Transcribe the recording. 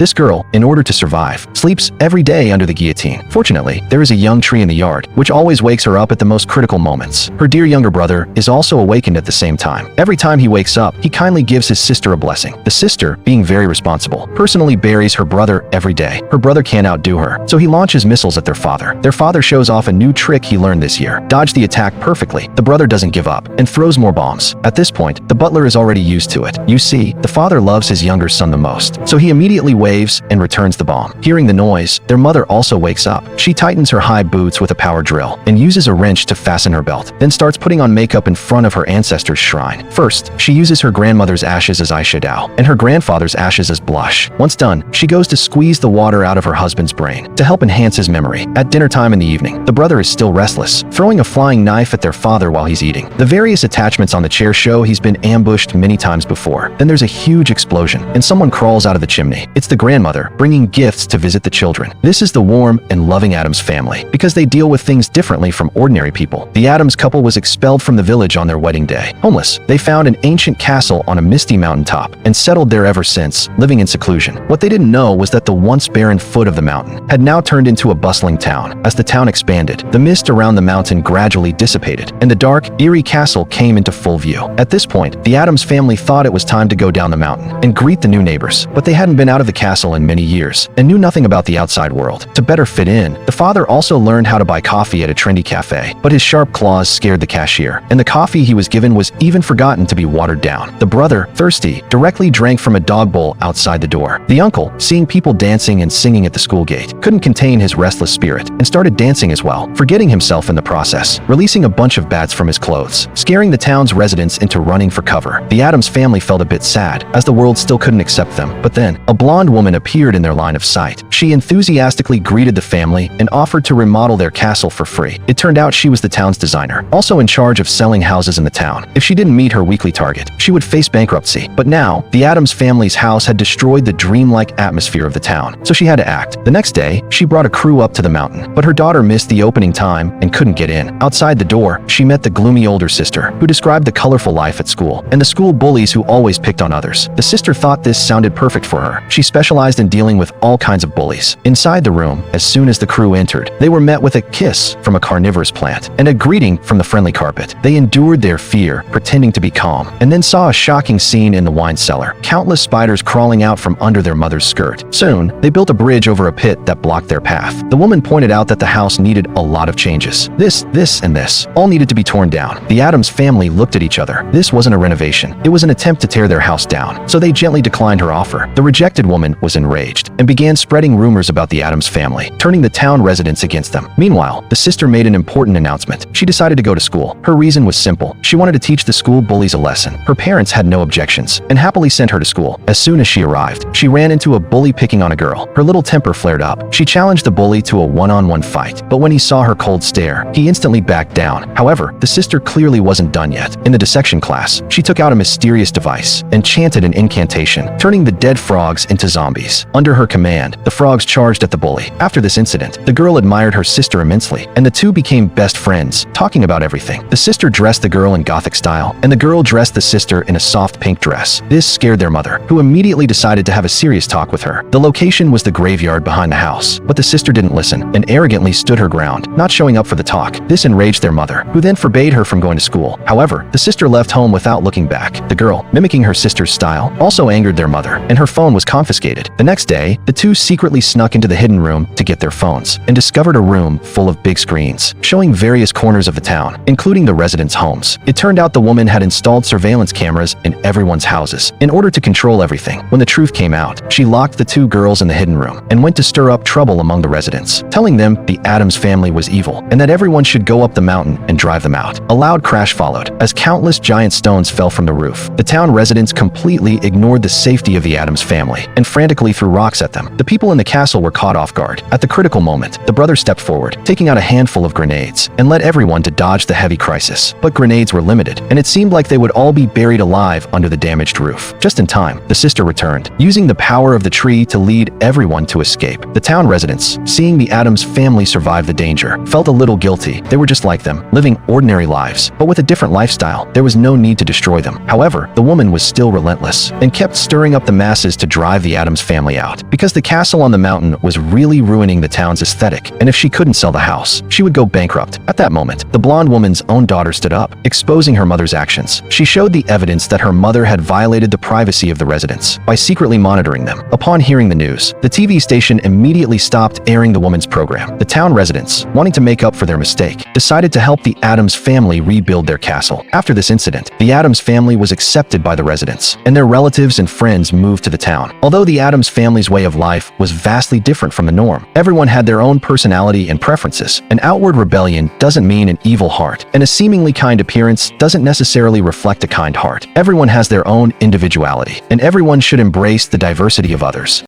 This girl, in order to survive, sleeps every day under the guillotine. Fortunately, there is a young tree in the yard, which always wakes her up at the most critical moments. Her dear younger brother is also awakened at the same time. Every time he wakes up, he kindly gives his sister a blessing. The sister, being very responsible, personally buries her brother every day. Her brother can't outdo her, so he launches missiles at their father. Their father shows off a new trick he learned this year. Dodge the attack perfectly. The brother doesn't give up and throws more bombs. At this point, the butler is already used to it. You see, the father loves his younger son the most, so he immediately waves and returns the bomb. Hearing the noise, their mother also wakes up. She tightens her high boots with a power drill and uses a wrench to fasten her belt, then starts putting on makeup in front of her ancestors' shrine. First, she uses her grandmother's ashes as eyeshadow and her grandfather's ashes as blush. Once done, she goes to squeeze the water out of her husband's brain to help enhance his memory. At dinner time in the evening, the brother is still restless, throwing a flying knife at their father while he's eating. The various attachments on the chair show he's been ambushed many times before. Then there's a huge explosion, and someone crawls out of the chimney. It's the grandmother, bringing gifts to visit the children. This is the warm and loving Addams family, because they deal with things differently from ordinary people. The Addams couple was expelled from the village on their wedding day. Homeless, they found an ancient castle on a misty mountaintop and settled there ever since, living in seclusion. What they didn't know was that the once barren foot of the mountain had now turned into a bustling town. As the town expanded, the mist around the mountain gradually dissipated, and the dark, eerie castle came into full view. At this point, the Addams family thought it was time to go down the mountain and greet the new neighbors, but they hadn't been out of the castle in many years and knew nothing about the outside world. To better fit in, the father also learned how to buy coffee at a trendy cafe, but his sharp claws scared the cashier, and the coffee he was given was even forgotten to be watered down. The brother, thirsty, directly drank from a dog bowl outside the door. The uncle, seeing people dancing and singing at the school gate, couldn't contain his restless spirit and started dancing as well, forgetting himself in the process, releasing a bunch of bats from his clothes, scaring the town's residents into running for cover. The Addams family felt a bit sad, as the world still couldn't accept them. But then, a blonde woman appeared in their line of sight. She enthusiastically greeted the family and offered to remodel their castle for free. It turned out she was the town's designer, also in charge of selling houses in the town. If she didn't meet her weekly target, she would face bankruptcy. But now, the Addams family's house had destroyed the dreamlike atmosphere of the town, so she had to act. The next day, she brought a crew up to the mountain, but her daughter missed the opening time and couldn't get in. Outside the door, she met the gloomy older sister, who described the colorful life at school and the school bullies who always picked on others. The sister thought this sounded perfect for her. She specialized in dealing with all kinds of bullies. Inside the room, as soon as the crew entered, they were met with a kiss from a carnivorous plant and a greeting from the friendly carpet. They endured their fear, pretending to be calm, and then saw a shocking scene in the wine cellar. Countless spiders crawling out from under their mother's skirt. Soon, they built a bridge over a pit that blocked their path. The woman pointed out that the house needed a lot of changes. This, and this, all needed to be torn down. The Addams family looked at each other. This wasn't a renovation. It was an attempt to tear their house down, so they gently declined her offer. The rejected woman was enraged and began spreading rumors about the Addams family, turning the town residents against them. Meanwhile, the sister made an important announcement. She decided to go to school. Her reason was simple. She wanted to teach the school bullies a lesson. Her parents had no objections and happily sent her to school. As soon as she arrived, she ran into a bully picking on a girl. Her little temper flared up. She challenged the bully to a one-on-one fight, but when he saw her cold stare, he instantly backed down. However, the sister clearly wasn't done yet. In the dissection class, she took out a mysterious device and chanted an incantation, turning the dead frogs into zombies. Under her command, the frogs charged at the bully. After this incident, the girl admired her sister immensely, and the two became best friends, talking about everything. The sister dressed the girl in Gothic style, and the girl dressed the sister in a soft pink dress. This scared their mother, who immediately decided to have a serious talk with her. The location was the graveyard behind the house, but the sister didn't listen and arrogantly stood her ground, not showing up for the talk. This enraged their mother, who then forbade her from going to school. However, the sister left home without looking back. The girl, mimicking her sister's style, also angered their mother, and her phone was confiscated. The next day, the two secretly snuck into the hidden room to get their phones and discovered a room full of big screens, showing various corners of the town, including the residents' homes. It turned out the woman had installed surveillance cameras in everyone's houses in order to control everything. When the truth came out, she locked the two girls in the hidden room and went to stir up trouble among the residents, telling them the Addams family was evil and that everyone should go up the mountain and drive them out. A loud crash followed as countless giant stones fell from the roof. The town residents completely ignored the safety of the Addams family and frantically threw rocks at them. The people in the castle were caught off guard. At the critical moment, the brother stepped forward, taking out a handful of grenades, and led everyone to dodge the heavy crisis. But grenades were limited, and it seemed like they would all be buried alive under the damaged roof. Just in time, the sister returned, using the power of the tree to lead everyone to escape. The town residents, seeing the Addams family survive the danger, felt a little guilty. They were just like them, living ordinary lives, but with a different lifestyle. There was no need to destroy them. However, the woman was still relentless and kept stirring up the masses to drive the Addams Addams family out, because the castle on the mountain was really ruining the town's aesthetic, and if she couldn't sell the house, she would go bankrupt. At that moment, the blonde woman's own daughter stood up, exposing her mother's actions. She showed the evidence that her mother had violated the privacy of the residents by secretly monitoring them. Upon hearing the news, the TV station immediately stopped airing the woman's program. The town residents, wanting to make up for their mistake, decided to help the Addams family rebuild their castle. After this incident, the Addams family was accepted by the residents, and their relatives and friends moved to the town. Although the Addams family's way of life was vastly different from the norm, everyone had their own personality and preferences. An outward rebellion doesn't mean an evil heart, and a seemingly kind appearance doesn't necessarily reflect a kind heart. Everyone has their own individuality, and everyone should embrace the diversity of others.